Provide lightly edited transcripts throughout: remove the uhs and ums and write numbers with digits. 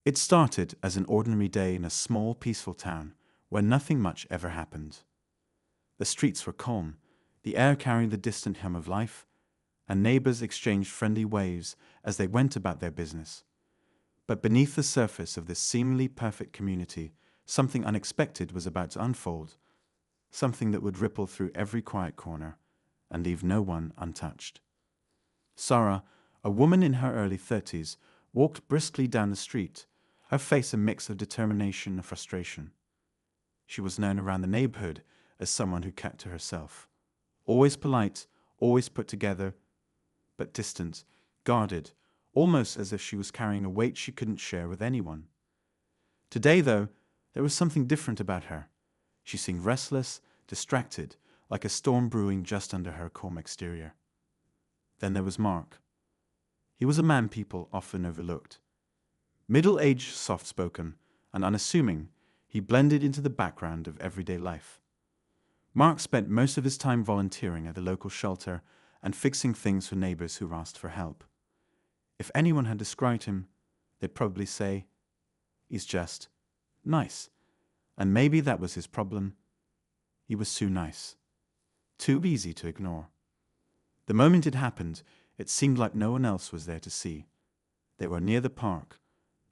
It started as an ordinary day in a small, peaceful town where nothing much ever happened. The streets were calm, the air carried the distant hum of life, and neighbors exchanged friendly waves as they went about their business. But beneath the surface of this seemingly perfect community, something unexpected was about to unfold, something that would ripple through every quiet corner and leave no one untouched. Sarah, a woman in her early 30s, walked briskly down the street, her face a mix of determination and frustration. She was known around the neighborhood as someone who kept to herself, always polite, always put together, but distant, guarded, almost as if she was carrying a weight she couldn't share with anyone. Today, though, there was something different about her. She seemed restless, distracted, like a storm brewing just under her calm exterior. Then there was Mark. He was a man people often overlooked. Middle-aged, soft-spoken, and unassuming, he blended into the background of everyday life. Mark spent most of his time volunteering at the local shelter and fixing things for neighbors who asked for help. If anyone had described him, they'd probably say, "He's just nice." And maybe that was his problem. He was too nice. Too easy to ignore. The moment it happened, it seemed like no one else was there to see. They were near the park,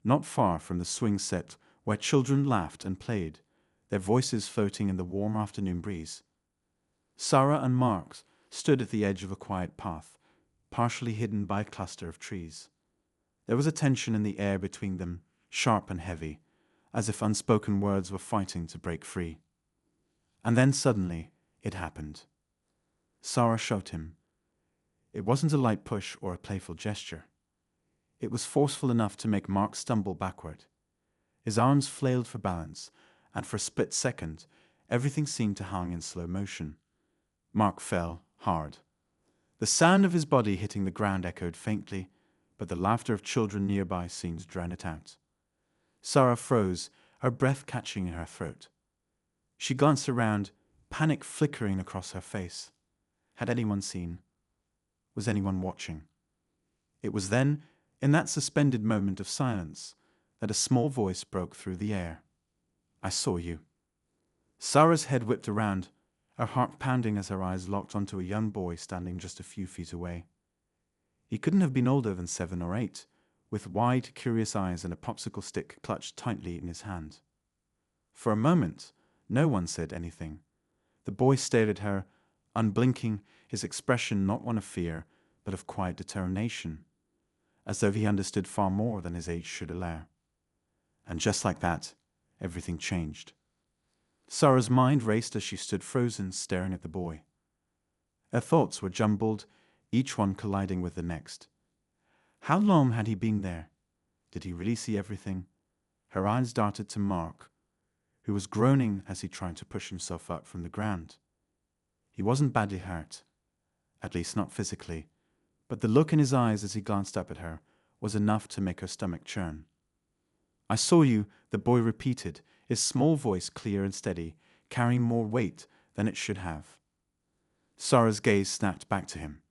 not far from the swing set where children laughed and played, their voices floating in the warm afternoon breeze. Sarah and Mark stood at the edge of a quiet path, partially hidden by a cluster of trees. There was a tension in the air between them, sharp and heavy, as if unspoken words were fighting to break free. And then suddenly, it happened. Sarah shoved him. It wasn't a light push or a playful gesture. It was forceful enough to make Mark stumble backward. His arms flailed for balance, and for a split second, everything seemed to hang in slow motion. Mark fell hard. The sound of his body hitting the ground echoed faintly, but the laughter of children nearby seemed to drown it out. Sarah froze, her breath catching in her throat. She glanced around, panic flickering across her face. Had anyone seen? Was anyone watching? It was then, in that suspended moment of silence, that a small voice broke through the air. "I saw you." Sarah's head whipped around, her heart pounding as her eyes locked onto a young boy standing just a few feet away. He couldn't have been older than 7 or 8, with wide, curious eyes and a popsicle stick clutched tightly in his hand. For a moment, no one said anything. The boy stared at her, unblinking, his expression not one of fear, but of quiet determination, as though he understood far more than his age should allow. And just like that, everything changed. Sarah's mind raced as she stood frozen, staring at the boy. Her thoughts were jumbled, each one colliding with the next. How long had he been there? Did he really see everything? Her eyes darted to Mark, who was groaning as he tried to push himself up from the ground. He wasn't badly hurt, at least not physically, but the look in his eyes as he glanced up at her was enough to make her stomach churn. "I saw you," the boy repeated, his small voice clear and steady, carrying more weight than it should have. Sarah's gaze snapped back to him.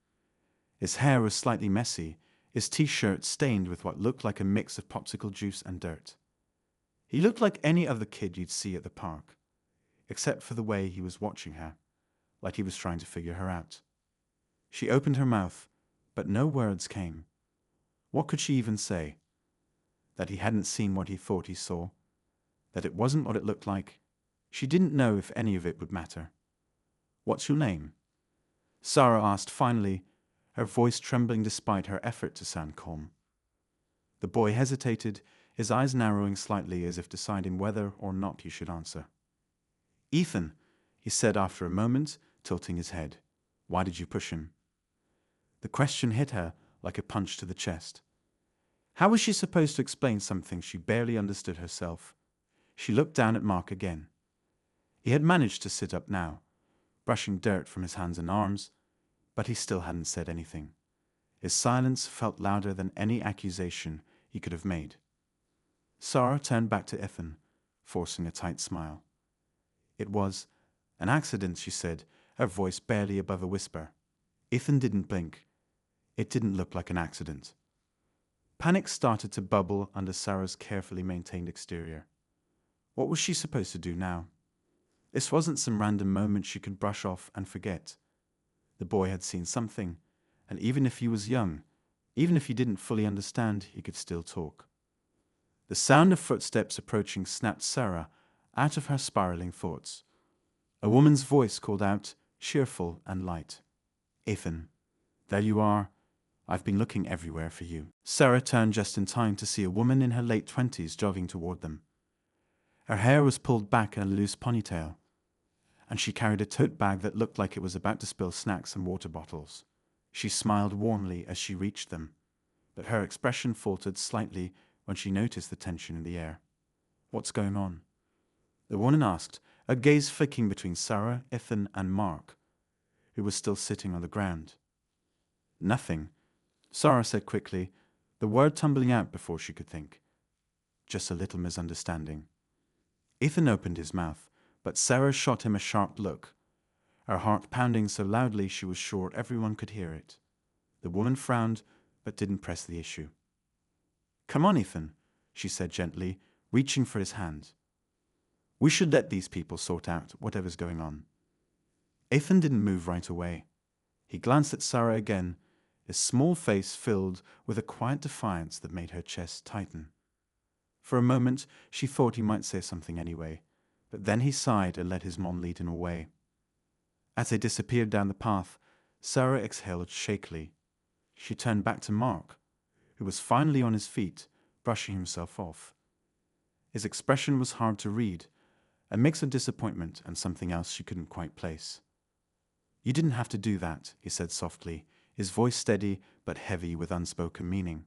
His hair was slightly messy, his t-shirt stained with what looked like a mix of popsicle juice and dirt. He looked like any other kid you'd see at the park, except for the way he was watching her, like he was trying to figure her out. She opened her mouth, but no words came. What could she even say? That he hadn't seen what he thought he saw? That it wasn't what it looked like? She didn't know if any of it would matter. "What's your name?" Sarah asked finally, her voice trembling despite her effort to sound calm. The boy hesitated, his eyes narrowing slightly as if deciding whether or not he should answer. "Ethan," he said after a moment, tilting his head. "Why did you push him?" The question hit her like a punch to the chest. How was she supposed to explain something she barely understood herself? She looked down at Mark again. He had managed to sit up now, brushing dirt from his hands and arms, but he still hadn't said anything. His silence felt louder than any accusation he could have made. Sarah turned back to Ethan, forcing a tight smile. "It was an accident," she said, her voice barely above a whisper. Ethan didn't blink. "It didn't look like an accident." Panic started to bubble under Sarah's carefully maintained exterior. What was she supposed to do now? This wasn't some random moment she could brush off and forget. The boy had seen something, and even if he was young, even if he didn't fully understand, he could still talk. The sound of footsteps approaching snapped Sarah out of her spiraling thoughts. A woman's voice called out, cheerful and light. "Ethan, there you are. I've been looking everywhere for you." Sarah turned just in time to see a woman in her late 20s jogging toward them. Her hair was pulled back in a loose ponytail, and she carried a tote bag that looked like it was about to spill snacks and water bottles. She smiled warmly as she reached them, but her expression faltered slightly when she noticed the tension in the air. "What's going on?" the woman asked, her gaze flicking between Sarah, Ethan, and Mark, who was still sitting on the ground. "Nothing," Sarah said quickly, the word tumbling out before she could think. "Just a little misunderstanding." Ethan opened his mouth, but Sarah shot him a sharp look, her heart pounding so loudly she was sure everyone could hear it. The woman frowned, but didn't press the issue. "Come on, Ethan," she said gently, reaching for his hand. "We should let these people sort out whatever's going on." Ethan didn't move right away. He glanced at Sarah again, his small face filled with a quiet defiance that made her chest tighten. For a moment, she thought he might say something anyway, but then he sighed and let his mom lead him away. As they disappeared down the path, Sarah exhaled shakily. She turned back to Mark, who was finally on his feet, brushing himself off. His expression was hard to read, a mix of disappointment and something else she couldn't quite place. "You didn't have to do that," he said softly, his voice steady but heavy with unspoken meaning.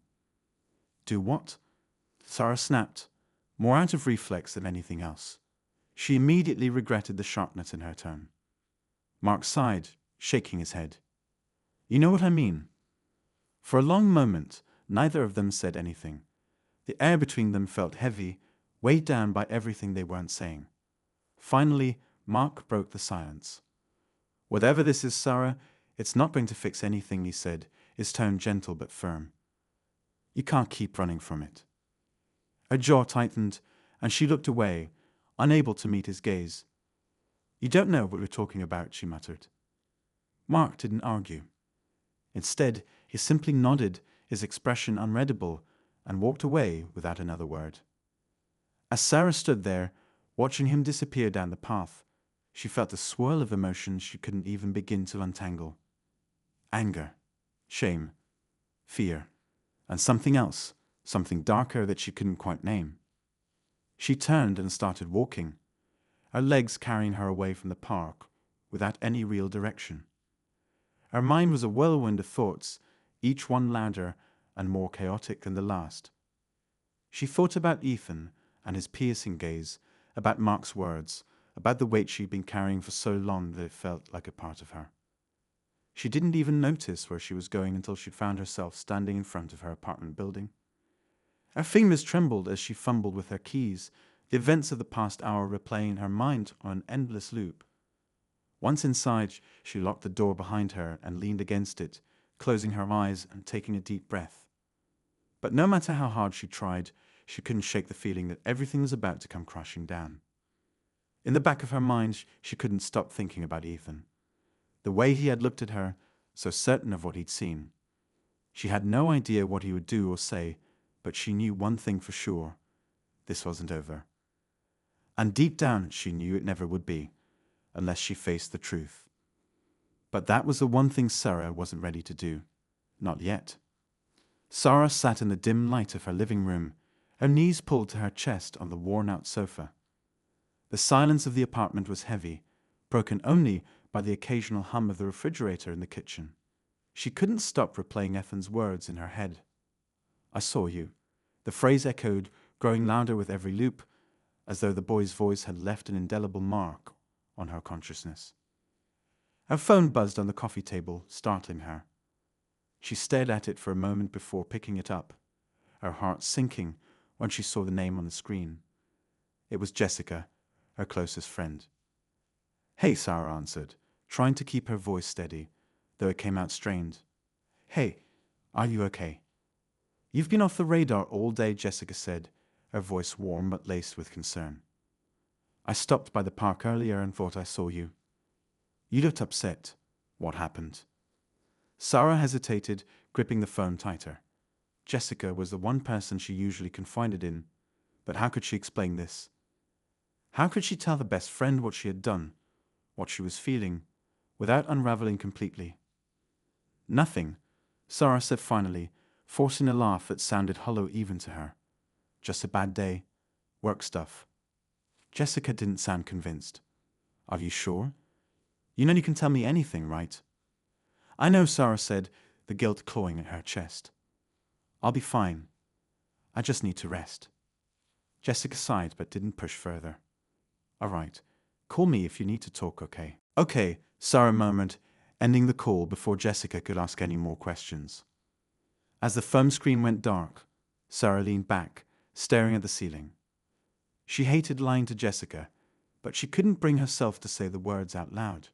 "Do what?" Sarah snapped, more out of reflex than anything else. She immediately regretted the sharpness in her tone. Mark sighed, shaking his head. "You know what I mean." For a long moment, neither of them said anything. The air between them felt heavy, weighed down by everything they weren't saying. Finally, Mark broke the silence. "Whatever this is, Sarah, it's not going to fix anything," he said, his tone gentle but firm. "You can't keep running from it." Her jaw tightened, and she looked away, unable to meet his gaze. "You don't know what we're talking about," she muttered. Mark didn't argue. Instead, he simply nodded, his expression unreadable, and walked away without another word. As Sarah stood there, watching him disappear down the path, she felt a swirl of emotions she couldn't even begin to untangle. Anger, shame, fear, and something else, something darker that she couldn't quite name. She turned and started walking, her legs carrying her away from the park, without any real direction. Her mind was a whirlwind of thoughts, each one louder and more chaotic than the last. She thought about Ethan and his piercing gaze, about Mark's words, about the weight she'd been carrying for so long that it felt like a part of her. She didn't even notice where she was going until she'd found herself standing in front of her apartment building. Her fingers trembled as she fumbled with her keys, the events of the past hour replaying in her mind on an endless loop. Once inside, she locked the door behind her and leaned against it, closing her eyes and taking a deep breath. But no matter how hard she tried, she couldn't shake the feeling that everything was about to come crashing down. In the back of her mind, she couldn't stop thinking about Ethan. The way he had looked at her, so certain of what he'd seen. She had no idea what he would do or say, but she knew one thing for sure. This wasn't over. And deep down, she knew it never would be, unless she faced the truth. But that was the one thing Sarah wasn't ready to do. Not yet. Sarah sat in the dim light of her living room, her knees pulled to her chest on the worn-out sofa. The silence of the apartment was heavy, broken only by the occasional hum of the refrigerator in the kitchen. She couldn't stop replaying Ethan's words in her head. "I saw you." The phrase echoed, growing louder with every loop, as though the boy's voice had left an indelible mark on her consciousness. Her phone buzzed on the coffee table, startling her. She stared at it for a moment before picking it up, her heart sinking when she saw the name on the screen. It was Jessica, her closest friend. "Hey," Sarah answered, trying to keep her voice steady, though it came out strained. "Hey, are you okay?" You've been off the radar all day, Jessica said, her voice warm but laced with concern. I stopped by the park earlier and thought I saw you. You looked upset. What happened? Sarah hesitated, gripping the phone tighter. Jessica was the one person she usually confided in, but how could she explain this? How could she tell the best friend what she had done, what she was feeling, without unraveling completely? Nothing, Sarah said finally, forcing a laugh that sounded hollow even to her. Just a bad day. Work stuff. Jessica didn't sound convinced. Are you sure? You know you can tell me anything, right? I know, Sarah said, the guilt clawing at her chest. I'll be fine. I just need to rest. Jessica sighed but didn't push further. All right. Call me if you need to talk, okay? Okay, Sarah murmured, ending the call before Jessica could ask any more questions. As the phone screen went dark, Sarah leaned back, staring at the ceiling. She hated lying to Jessica, but she couldn't bring herself to say the words out loud.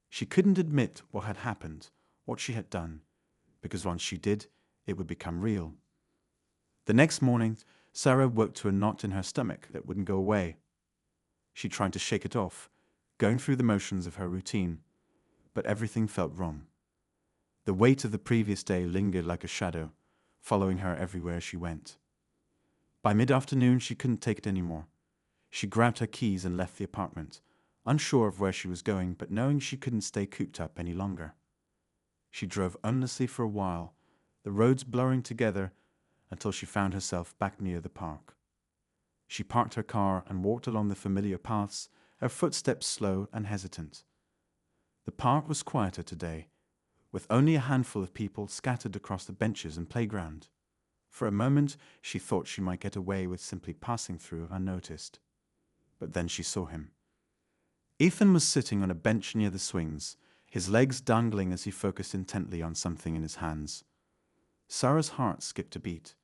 She couldn't admit what had happened, what she had done, because once she did, it would become real. The next morning, Sarah woke to a knot in her stomach that wouldn't go away. She tried to shake it off, going through the motions of her routine, but everything felt wrong. The weight of the previous day lingered like a shadow, following her everywhere she went. By mid-afternoon, she couldn't take it anymore. She grabbed her keys and left the apartment, unsure of where she was going, but knowing she couldn't stay cooped up any longer. She drove endlessly for a while, the roads blurring together, until she found herself back near the park. She parked her car and walked along the familiar paths, her footsteps slow and hesitant. The park was quieter today, with only a handful of people scattered across the benches and playground. For a moment, she thought she might get away with simply passing through unnoticed. But then she saw him. Ethan was sitting on a bench near the swings, his legs dangling as he focused intently on something in his hands. Sarah's heart skipped a beat.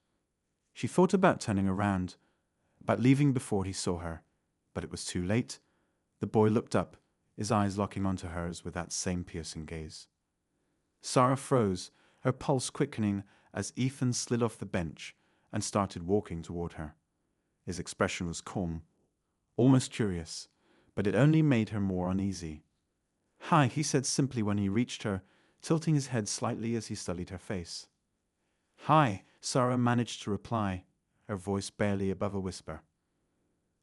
She thought about turning around, about leaving before he saw her, but it was too late. The boy looked up, his eyes locking onto hers with that same piercing gaze. Sarah froze, her pulse quickening as Ethan slid off the bench and started walking toward her. His expression was calm, almost curious, but it only made her more uneasy. "Hi," he said simply when he reached her, tilting his head slightly as he studied her face. "Hi," Sarah managed to reply, her voice barely above a whisper.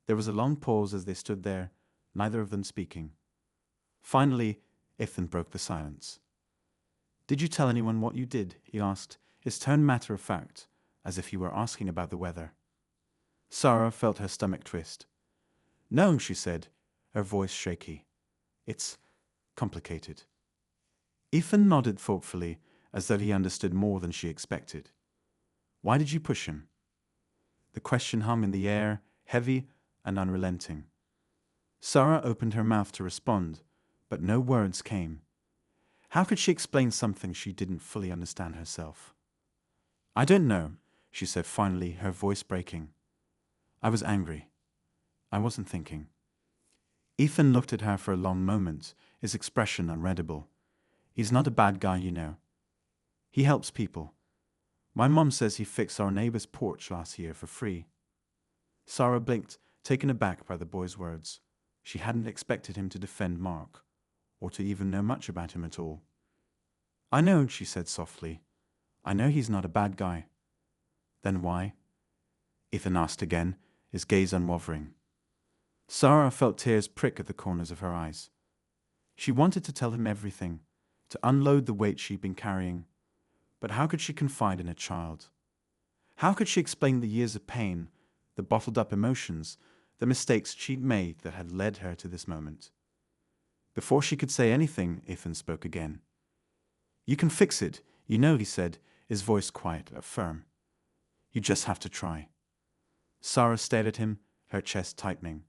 There was a long pause as they stood there, neither of them speaking. Finally, Ethan broke the silence. "Did you tell anyone what you did?" he asked, his tone matter-of-fact, as if he were asking about the weather. Sarah felt her stomach twist. "No," she said, her voice shaky. "It's complicated." Ethan nodded thoughtfully, as though he understood more than she expected. "Why did you push him?" The question hung in the air, heavy and unrelenting. Sarah opened her mouth to respond, but no words came. How could she explain something she didn't fully understand herself? "I don't know," she said finally, her voice breaking. "I was angry. I wasn't thinking." Ethan looked at her for a long moment, his expression unreadable. "He's not a bad guy, you know. He helps people. My mom says he fixed our neighbor's porch last year for free." Sarah blinked, taken aback by the boy's words. She hadn't expected him to defend Mark, or to even know much about him at all. "I know," she said softly. "I know he's not a bad guy." "Then why?" Ethan asked again, his gaze unwavering. Sarah felt tears prick at the corners of her eyes. She wanted to tell him everything, to unload the weight she'd been carrying. But how could she confide in a child? How could she explain the years of pain, the bottled-up emotions, the mistakes she'd made that had led her to this moment? Before she could say anything, Ethan spoke again. "You can fix it, you know," he said, his voice quiet but firm. "You just have to try." Sarah stared at him, her chest tightening.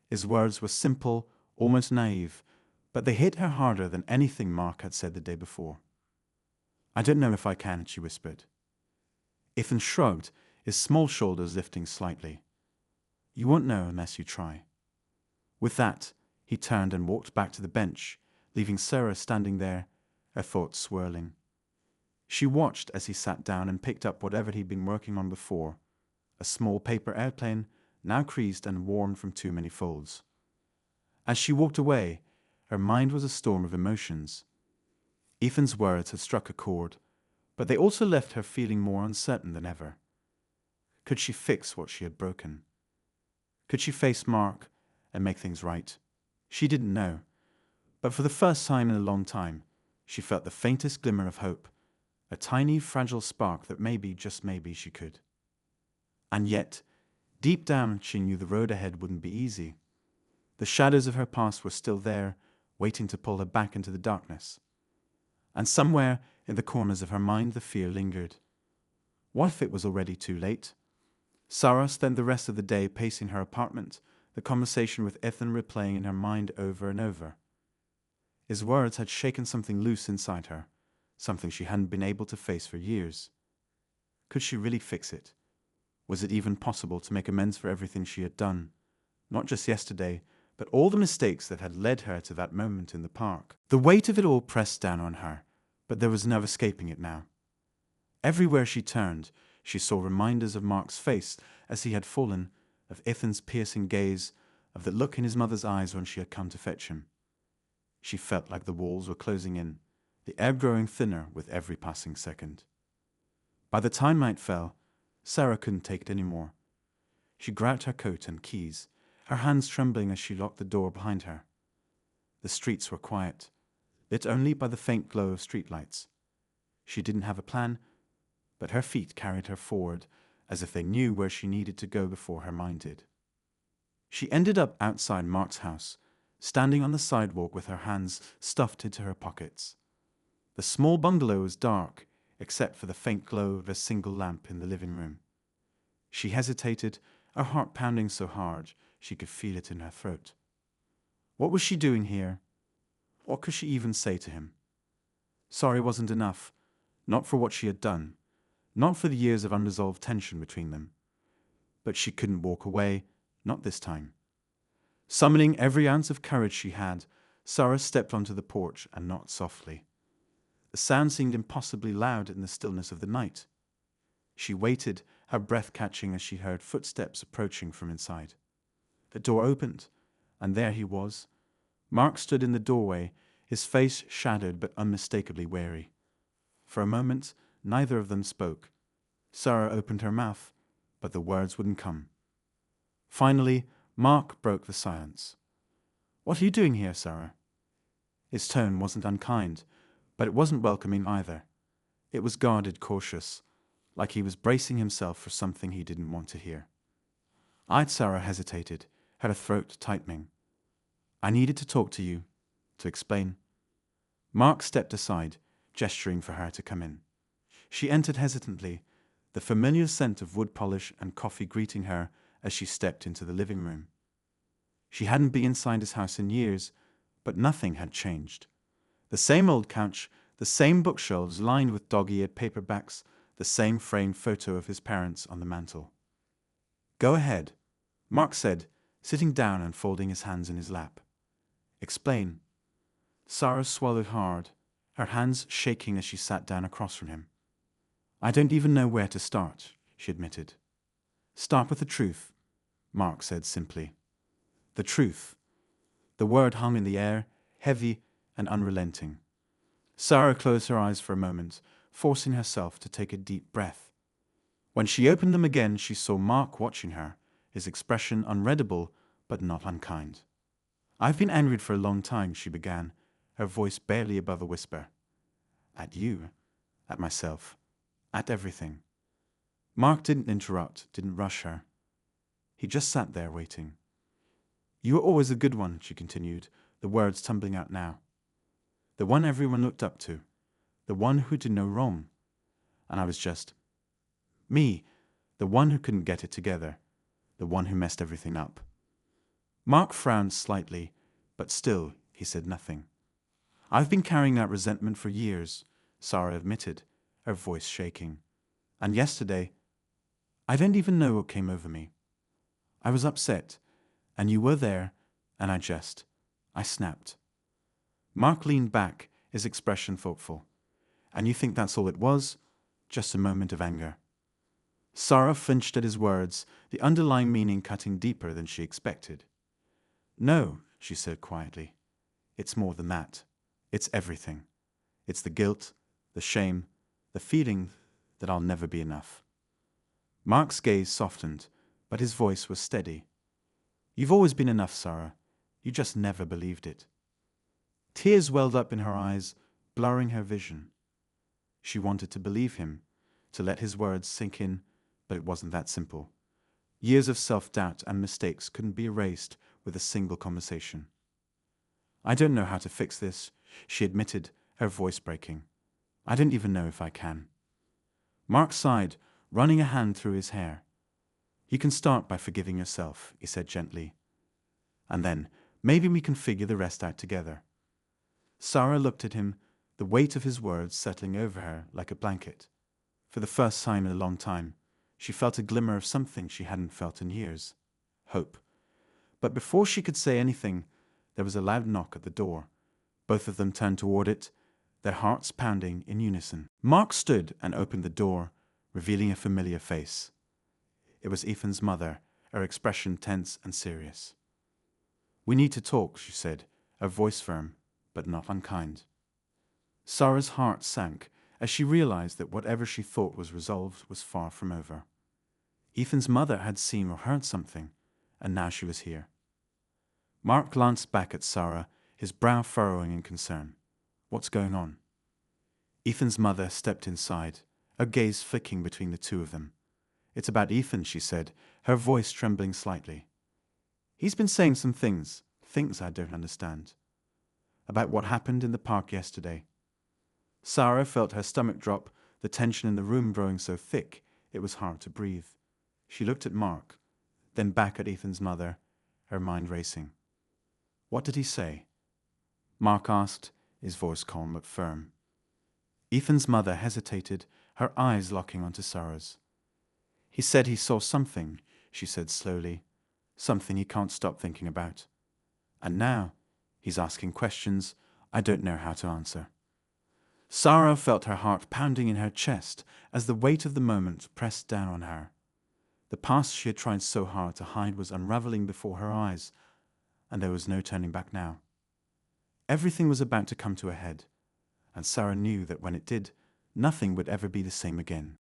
His words were simple, almost naive, but they hit her harder than anything Mark had said the day before. "I don't know if I can," she whispered. Ethan shrugged, his small shoulders lifting slightly. "You won't know unless you try." With that, he turned and walked back to the bench, leaving Sarah standing there, her thoughts swirling. She watched as he sat down and picked up whatever he'd been working on before, a small paper airplane, now creased and worn from too many folds. As she walked away, her mind was a storm of emotions. Ethan's words had struck a chord, but they also left her feeling more uncertain than ever. Could she fix what she had broken? Could she face Mark and make things right? She didn't know, but for the first time in a long time, she felt the faintest glimmer of hope, a tiny, fragile spark that maybe, just maybe, she could. And yet, deep down, she knew the road ahead wouldn't be easy. The shadows of her past were still there, waiting to pull her back into the darkness. And somewhere in the corners of her mind, the fear lingered. What if it was already too late? Sarah spent the rest of the day pacing her apartment, the conversation with Ethan replaying in her mind over and over. His words had shaken something loose inside her, something she hadn't been able to face for years. Could she really fix it? Was it even possible to make amends for everything she had done? Not just yesterday, but all the mistakes that had led her to that moment in the park. The weight of it all pressed down on her, but there was no escaping it now. Everywhere she turned, she saw reminders of Mark's face as he had fallen, of Ethan's piercing gaze, of the look in his mother's eyes when she had come to fetch him. She felt like the walls were closing in, the air growing thinner with every passing second. By the time night fell, Sarah couldn't take it any more. She grabbed her coat and keys, her hands trembling as she locked the door behind her. The streets were quiet, lit only by the faint glow of streetlights. She didn't have a plan, but her feet carried her forward as if they knew where she needed to go before her mind did. She ended up outside Mark's house, standing on the sidewalk with her hands stuffed into her pockets. The small bungalow was dark, except for the faint glow of a single lamp in the living room. She hesitated, her heart pounding so hard she could feel it in her throat. What was she doing here? What could she even say to him? Sorry wasn't enough, not for what she had done, not for the years of unresolved tension between them. But she couldn't walk away, not this time. Summoning every ounce of courage she had, Sarah stepped onto the porch and knocked softly. The sound seemed impossibly loud in the stillness of the night. She waited, her breath catching as she heard footsteps approaching from inside. The door opened, and there he was. Mark stood in the doorway, his face shadowed but unmistakably wary. For a moment, neither of them spoke. Sarah opened her mouth, but the words wouldn't come. Finally, Mark broke the silence. "What are you doing here, Sarah?" His tone wasn't unkind, but it wasn't welcoming either. It was guarded, cautious, like he was bracing himself for something he didn't want to hear. Sarah hesitated, her throat tightening. "I needed to talk to you, to explain." Mark stepped aside, gesturing for her to come in. She entered hesitantly, the familiar scent of wood polish and coffee greeting her as she stepped into the living room. She hadn't been inside his house in years, but nothing had changed. The same old couch, the same bookshelves lined with dog-eared paperbacks, the same framed photo of his parents on the mantel. "Go ahead," Mark said, sitting down and folding his hands in his lap. "Explain." Sarah swallowed hard, her hands shaking as she sat down across from him. "I don't even know where to start," she admitted. "Start with the truth," Mark said simply. The truth. The word hung in the air, heavy and unrelenting. Sarah closed her eyes for a moment, forcing herself to take a deep breath. When she opened them again, she saw Mark watching her, his expression unreadable but not unkind. "I've been angry for a long time," she began, her voice barely above a whisper. "At you, at myself, at everything." Mark didn't interrupt, didn't rush her. He just sat there waiting. "You were always a good one," she continued, the words tumbling out now. "The one everyone looked up to, the one who did no wrong. And I was just me, the one who couldn't get it together, the one who messed everything up." Mark frowned slightly, but still he said nothing. "I've been carrying that resentment for years," Sarah admitted, her voice shaking. "And yesterday, I don't even know what came over me. I was upset, and you were there, and I snapped." Mark leaned back, his expression thoughtful. And you think that's all it was? Just a moment of anger. Sarah flinched at his words, the underlying meaning cutting deeper than she expected. No, she said quietly. It's more than that. It's everything. It's the guilt, the shame, the feeling that I'll never be enough. Mark's gaze softened, but his voice was steady. You've always been enough, Sarah. You just never believed it. Tears welled up in her eyes, blurring her vision. She wanted to believe him, to let his words sink in, but it wasn't that simple. Years of self-doubt and mistakes couldn't be erased with a single conversation. I don't know how to fix this, she admitted, her voice breaking. I don't even know if I can. Mark sighed, running a hand through his hair. You can start by forgiving yourself, he said gently. And then, maybe we can figure the rest out together. Sarah looked at him, the weight of his words settling over her like a blanket. For the first time in a long time, she felt a glimmer of something she hadn't felt in years. Hope. But before she could say anything, there was a loud knock at the door. Both of them turned toward it, their hearts pounding in unison. Mark stood and opened the door, revealing a familiar face. It was Ethan's mother, her expression tense and serious. We need to talk, she said, her voice firm, but not unkind. Sarah's heart sank as she realized that whatever she thought was resolved was far from over. Ethan's mother had seen or heard something, and now she was here. Mark glanced back at Sarah, his brow furrowing in concern. What's going on? Ethan's mother stepped inside, her gaze flicking between the two of them. It's about Ethan, she said, her voice trembling slightly. He's been saying some things I don't understand. About what happened in the park yesterday. Sarah felt her stomach drop, the tension in the room growing so thick it was hard to breathe. She looked at Mark, then back at Ethan's mother, her mind racing. What did he say? Mark asked, his voice calm but firm. Ethan's mother hesitated, her eyes locking onto Sarah's. He said he saw something, she said slowly, something he can't stop thinking about. And now, he's asking questions I don't know how to answer. Sarah felt her heart pounding in her chest as the weight of the moment pressed down on her. The past she had tried so hard to hide was unraveling before her eyes, and there was no turning back now. Everything was about to come to a head, and Sarah knew that when it did, nothing would ever be the same again.